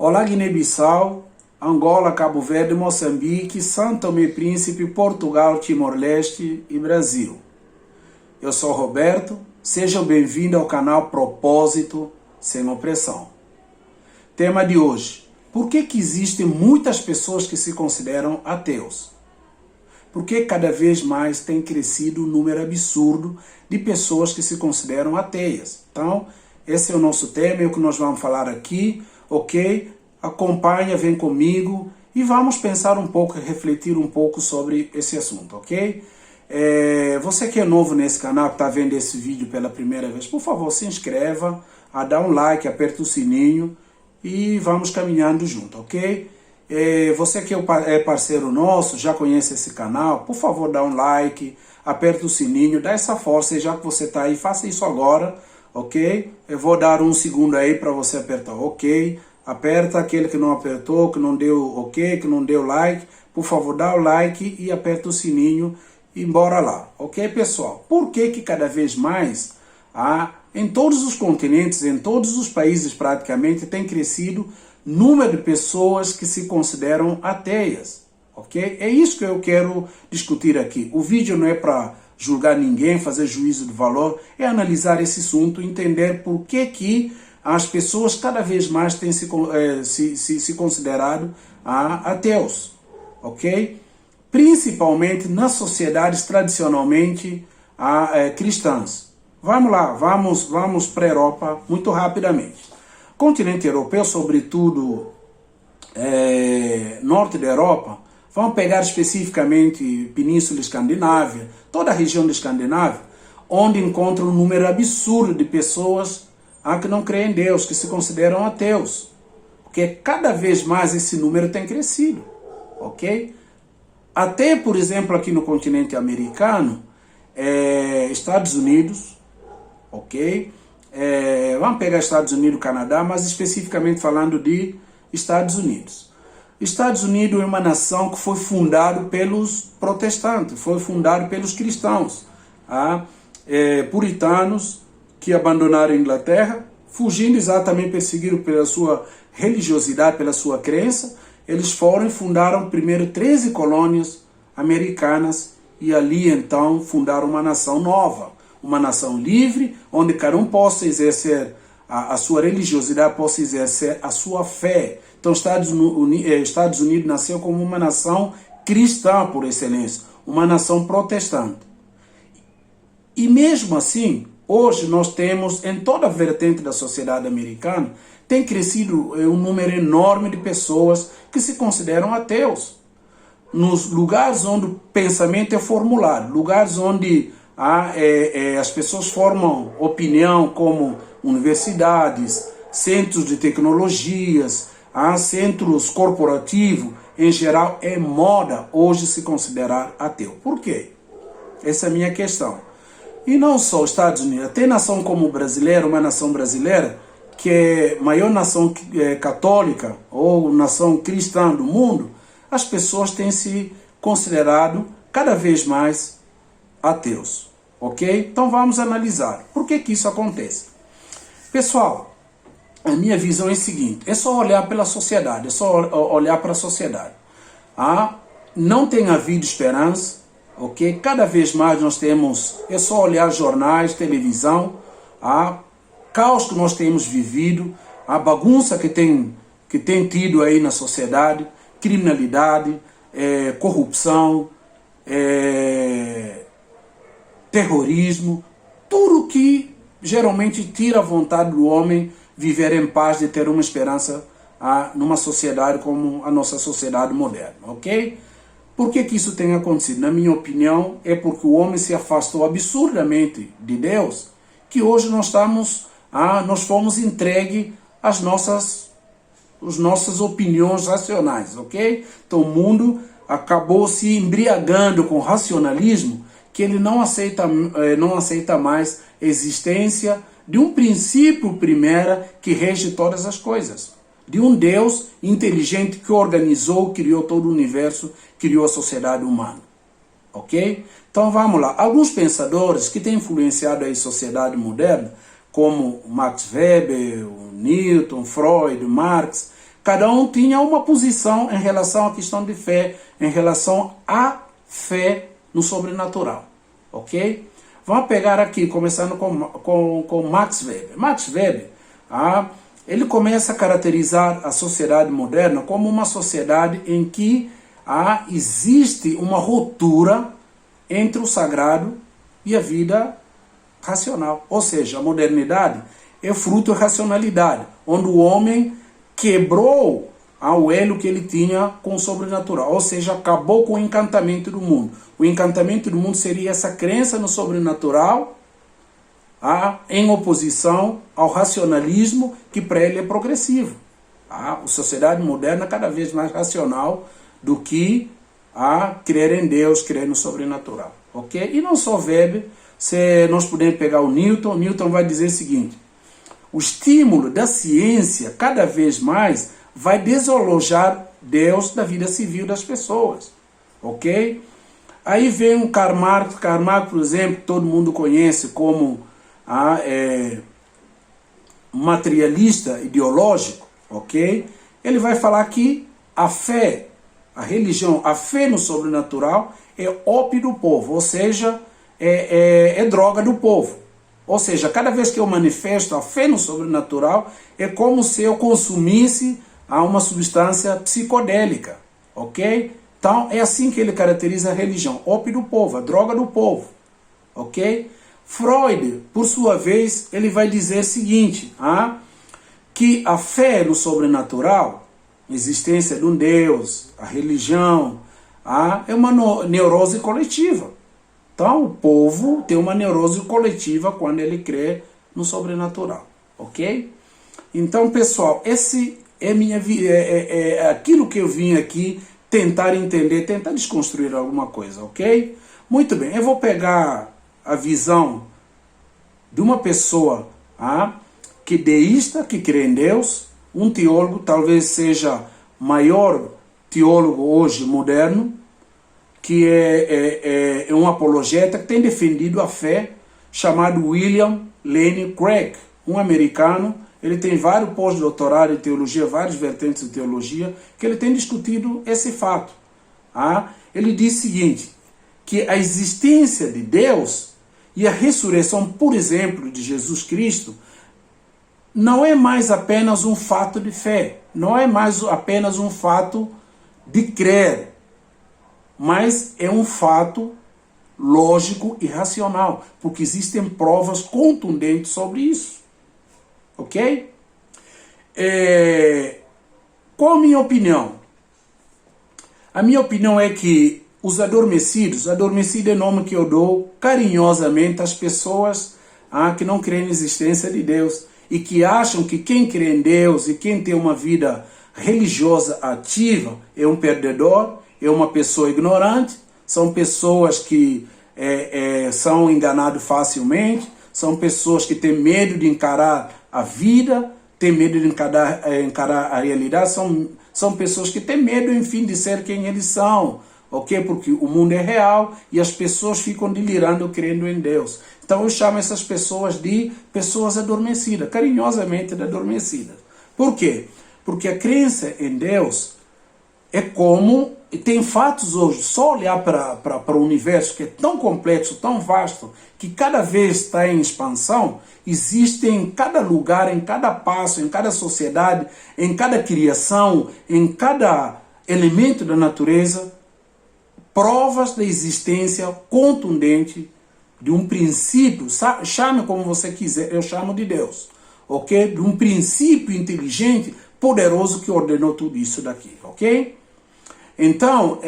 Olá, Guiné-Bissau, Angola, Cabo Verde, Moçambique, São Tomé e Príncipe, Portugal, Timor-Leste e Brasil. Eu sou Roberto, sejam bem-vindos ao canal Propósito Sem Opressão. Tema de hoje: por que existem muitas pessoas que se consideram ateus? Por que cada vez mais tem crescido o número absurdo de pessoas que se consideram ateias? Então, esse é o nosso tema, é o que nós vamos falar aqui, ok? Acompanha, vem comigo e vamos pensar um pouco, refletir um pouco sobre esse assunto, ok? Você que é novo nesse canal, que está vendo esse vídeo pela primeira vez, por favor, se inscreva, dá um like, aperta o sininho e vamos caminhando junto, ok? Você que é parceiro nosso, já conhece esse canal, por favor, dá um like, aperta o sininho, dá essa força, e já que você está aí, faça isso agora, ok? Eu vou dar um segundo aí para você apertar ok, aperta aquele que não apertou, que não deu ok, que não deu like, por favor, dá o like e aperta o sininho e bora lá, ok, pessoal? Por que cada vez mais, em todos os continentes, em todos os países praticamente, tem crescido número de pessoas que se consideram ateias, ok? É isso que eu quero discutir aqui. O vídeo não é para julgar ninguém, fazer juízo de valor, é analisar esse assunto, entender por que as pessoas cada vez mais têm se considerado ateus, ok? Principalmente nas sociedades tradicionalmente cristãs. Vamos lá, vamos para a Europa muito rapidamente. Continente europeu, sobretudo norte da Europa, vamos pegar especificamente Península Escandinávia, toda a região da Escandinávia, onde encontra um número absurdo de pessoas que não creem em Deus, que se consideram ateus. Porque cada vez mais esse número tem crescido, ok? Até, por exemplo, aqui no continente americano, Estados Unidos, ok? Vamos pegar Estados Unidos e Canadá, mas especificamente falando de Estados Unidos. Estados Unidos é uma nação que foi fundada pelos protestantes, foi fundada pelos cristãos, puritanos que abandonaram a Inglaterra, fugindo exatamente, perseguidos pela sua religiosidade, pela sua crença. Eles foram e fundaram primeiro 13 colônias americanas e ali então fundaram uma nação nova, uma nação livre, onde cada um possa exercer a sua religiosidade, possa exercer a sua fé. Então, Estados Unidos nasceu como uma nação cristã por excelência, uma nação protestante. E mesmo assim, hoje nós temos, em toda a vertente da sociedade americana, tem crescido um número enorme de pessoas que se consideram ateus. Nos lugares onde o pensamento é formulado, lugares onde as pessoas formam opinião, como universidades, centros de tecnologias, centros corporativos, em geral, é moda hoje se considerar ateu. Por quê? Essa é a minha questão. E não só os Estados Unidos, até nação como o brasileiro, uma nação brasileira, que é a maior nação católica ou nação cristã do mundo, as pessoas têm se considerado cada vez mais ateus. Ok? Então vamos analisar. Por que isso acontece? Pessoal, a minha visão é a seguinte: é só olhar pela sociedade, é só olhar para a sociedade. Não tem havido esperança, ok? Cada vez mais nós temos, é só olhar jornais, televisão, caos que nós temos vivido, a bagunça que tem tido aí na sociedade, criminalidade, corrupção, terrorismo, tudo que geralmente tira a vontade do homem viver em paz, de ter uma esperança numa sociedade como a nossa sociedade moderna, ok? Por que isso tem acontecido? Na minha opinião, é porque o homem se afastou absurdamente de Deus, que hoje nós fomos entregues às nossas opiniões racionais, ok? Então o mundo acabou se embriagando com racionalismo, que ele não aceita mais a existência de um princípio primeiro que rege todas as coisas. De um Deus inteligente que organizou, criou todo o universo, criou a sociedade humana. Ok? Então vamos lá. Alguns pensadores que têm influenciado a sociedade moderna, como Max Weber, Newton, Freud, Marx, Cada um tinha uma posição em relação à questão de fé, em relação à fé no sobrenatural, ok? Vamos pegar aqui, começando com Max Weber. Max Weber, ele começa a caracterizar a sociedade moderna como uma sociedade em que existe uma ruptura entre o sagrado e a vida racional. Ou seja, a modernidade é fruto da racionalidade, onde o homem quebrou o elo que ele tinha com o sobrenatural, ou seja, acabou com o encantamento do mundo. O encantamento do mundo seria essa crença no sobrenatural, em oposição ao racionalismo que para ele é progressivo. A sociedade moderna é cada vez mais racional do que crer em Deus, crer no sobrenatural. Ok? E não só Weber, se nós pudermos pegar o Newton vai dizer o seguinte: o estímulo da ciência cada vez mais vai desalojar Deus da vida civil das pessoas. Ok? Aí vem um Karl Marx, por exemplo, todo mundo conhece como materialista ideológico, ok? Ele vai falar que a fé, a religião, a fé no sobrenatural é ópio do povo, ou seja, é droga do povo. Ou seja, cada vez que eu manifesto a fé no sobrenatural, é como se eu consumisse uma substância psicodélica, ok? Então, é assim que ele caracteriza a religião, ópio do povo, a droga do povo, ok? Freud, por sua vez, ele vai dizer o seguinte, que a fé no sobrenatural, a existência de um Deus, a religião, é uma neurose coletiva. Então, o povo tem uma neurose coletiva quando ele crê no sobrenatural, ok? Então, pessoal, esse é aquilo que eu vim aqui tentar entender, tentar desconstruir alguma coisa, ok? Muito bem, eu vou pegar a visão de uma pessoa que deísta, que crê em Deus, um teólogo, talvez seja maior teólogo hoje moderno, que é um apologeta que tem defendido a fé, chamado William Lane Craig, um americano. Ele tem vários pós-doutorados em teologia, várias vertentes de teologia, que ele tem discutido esse fato. Ele diz o seguinte, que a existência de Deus e a ressurreição, por exemplo, de Jesus Cristo, não é mais apenas um fato de fé, não é mais apenas um fato de crer, mas é um fato lógico e racional, porque existem provas contundentes sobre isso. Ok? Qual a minha opinião? A minha opinião é que os adormecido é o nome que eu dou carinhosamente às pessoas que não creem na existência de Deus e que acham que quem crê em Deus e quem tem uma vida religiosa ativa é um perdedor, é uma pessoa ignorante, são pessoas que são enganadas facilmente, são pessoas que têm medo de encarar a vida, têm medo de encarar a realidade, são pessoas que têm medo, enfim, de ser quem eles são, ok? Porque o mundo é real e as pessoas ficam delirando crendo em Deus. Então eu chamo essas pessoas de pessoas adormecidas, carinhosamente adormecidas. Por quê? Porque a crença em Deus é como, e tem fatos hoje, só olhar para o universo que é tão complexo, tão vasto, que cada vez está em expansão, existe em cada lugar, em cada passo, em cada sociedade, em cada criação, em cada elemento da natureza, provas da existência contundente de um princípio, chame como você quiser, eu chamo de Deus, ok? De um princípio inteligente, poderoso que ordenou tudo isso daqui, ok? Então,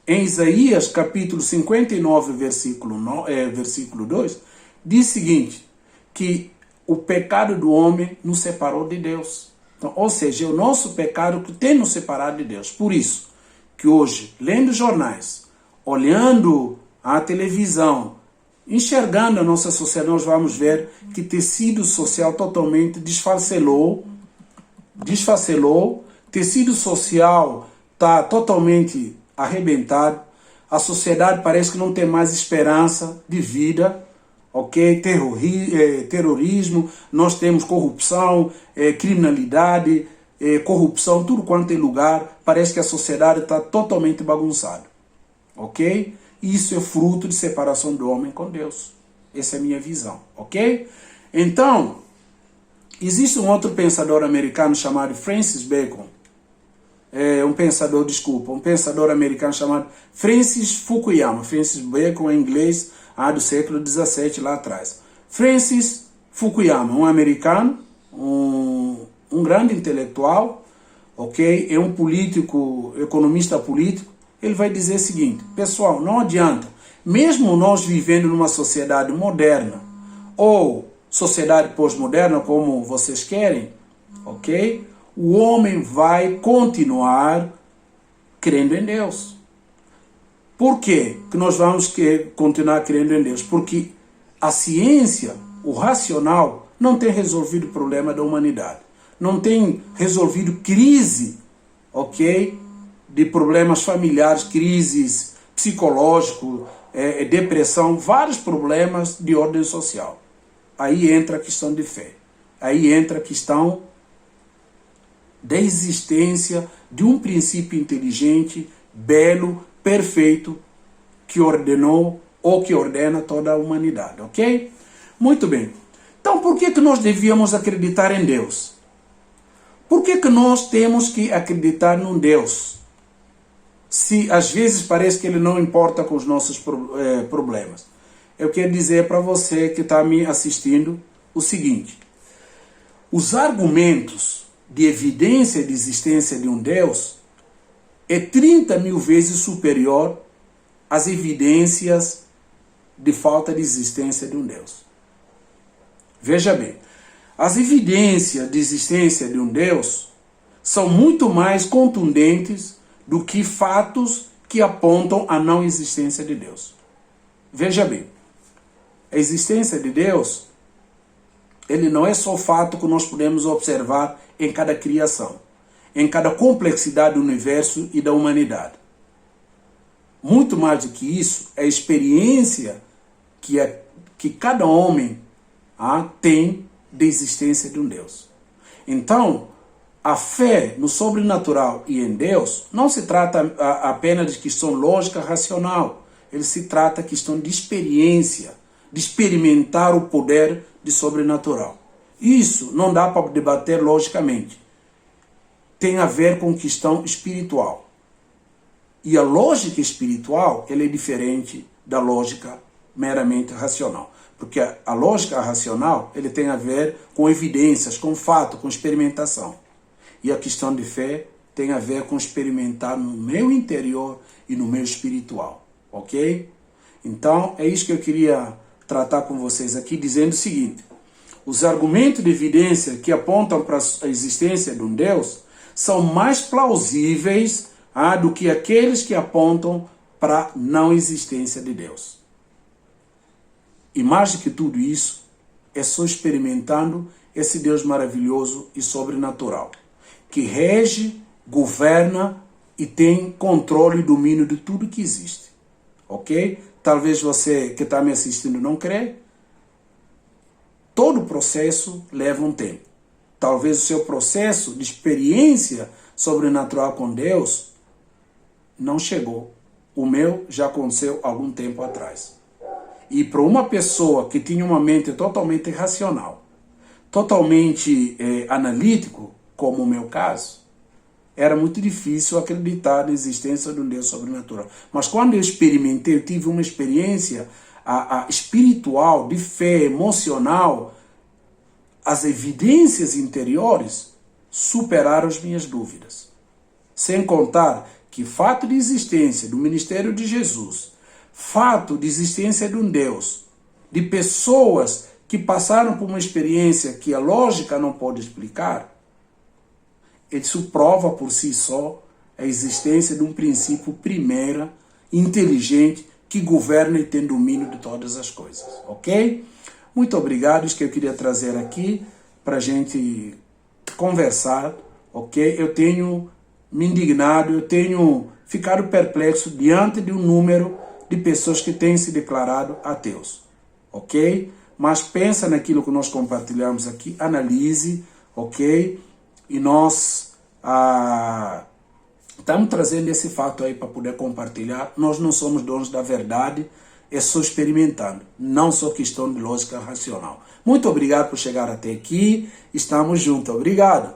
em Isaías capítulo 59, versículo 2, diz o seguinte, que o pecado do homem nos separou de Deus. Então, ou seja, é o nosso pecado que tem nos separado de Deus. Por isso, que hoje, lendo jornais, olhando a televisão, enxergando a nossa sociedade, nós vamos ver que tecido social totalmente desfacelou, tecido social está totalmente arrebentado, a sociedade parece que não tem mais esperança de vida, ok? Terrorismo, nós temos corrupção, criminalidade, corrupção, tudo quanto é lugar. Parece que a sociedade está totalmente bagunçada, ok? Isso é fruto de separação do homem com Deus. Essa é a minha visão, ok? Então, existe um outro pensador americano chamado Francis Bacon. Um pensador americano chamado Francis Fukuyama. Francis Bacon em inglês, do século XVII, lá atrás. Francis Fukuyama, um americano, um grande intelectual, ok? É um político, economista político. Ele vai dizer o seguinte: pessoal, não adianta, mesmo nós vivendo numa sociedade moderna, ou sociedade pós-moderna, como vocês querem, ok? O homem vai continuar crendo em Deus. Por quê que nós vamos continuar crendo em Deus? Porque a ciência, o racional, não tem resolvido o problema da humanidade. Não tem resolvido crise, ok? De problemas familiares, crises psicológicos, depressão, vários problemas de ordem social. Aí entra a questão de fé. Aí entra a questão da existência de um princípio inteligente, belo, perfeito, que ordenou ou que ordena toda a humanidade, ok? Muito bem. Então, por que nós devíamos acreditar em Deus? Por que nós temos que acreditar num Deus? Se às vezes parece que Ele não importa com os nossos problemas. Eu quero dizer para você que está me assistindo o seguinte: os argumentos de evidência de existência de um Deus é 30 mil vezes superior às evidências de falta de existência de um Deus. Veja bem, as evidências de existência de um Deus são muito mais contundentes do que fatos que apontam a não existência de Deus. Veja bem, a existência de Deus, ele não é só fato que nós podemos observar em cada criação, em cada complexidade do universo e da humanidade. Muito mais do que isso, é a experiência que cada homem tem da existência de um Deus. Então, a fé no sobrenatural e em Deus não se trata apenas de questão lógica racional. Ele se trata de questão de experiência, de experimentar o poder de sobrenatural. Isso não dá para debater logicamente. Tem a ver com questão espiritual. E a lógica espiritual, ela é diferente da lógica meramente racional. Porque a lógica racional, ele tem a ver com evidências, com fato, com experimentação. E a questão de fé tem a ver com experimentar no meu interior e no meu espiritual. Ok? Então, é isso que eu queria tratar com vocês aqui, dizendo o seguinte: os argumentos de evidência que apontam para a existência de um Deus são mais plausíveis do que aqueles que apontam para a não existência de Deus. E mais do que tudo isso, é só experimentando esse Deus maravilhoso e sobrenatural, que rege, governa e tem controle e domínio de tudo que existe. Ok? Talvez você que está me assistindo não crê. Todo processo leva um tempo. Talvez o seu processo de experiência sobrenatural com Deus não chegou. O meu já aconteceu algum tempo atrás. E para uma pessoa que tinha uma mente totalmente racional, totalmente analítico, como o meu caso, era muito difícil acreditar na existência de um Deus sobrenatural. Mas quando eu experimentei, eu tive uma experiência espiritual, de fé, emocional, as evidências interiores superaram as minhas dúvidas. Sem contar que fato de existência do ministério de Jesus, fato de existência de um Deus, de pessoas que passaram por uma experiência que a lógica não pode explicar, isso prova por si só a existência de um princípio primeiro, inteligente, que governa e tem domínio de todas as coisas, ok? Muito obrigado, isso que eu queria trazer aqui para a gente conversar, ok? Eu tenho me indignado, eu tenho ficado perplexo diante de um número de pessoas que têm se declarado ateus. ok? Mas pensa naquilo que nós compartilhamos aqui, analise, ok? E nós estamos trazendo esse fato aí para poder compartilhar. Nós não somos donos da verdade, é só experimentando, não só questão de lógica racional. Muito obrigado por chegar até aqui, estamos juntos, obrigado.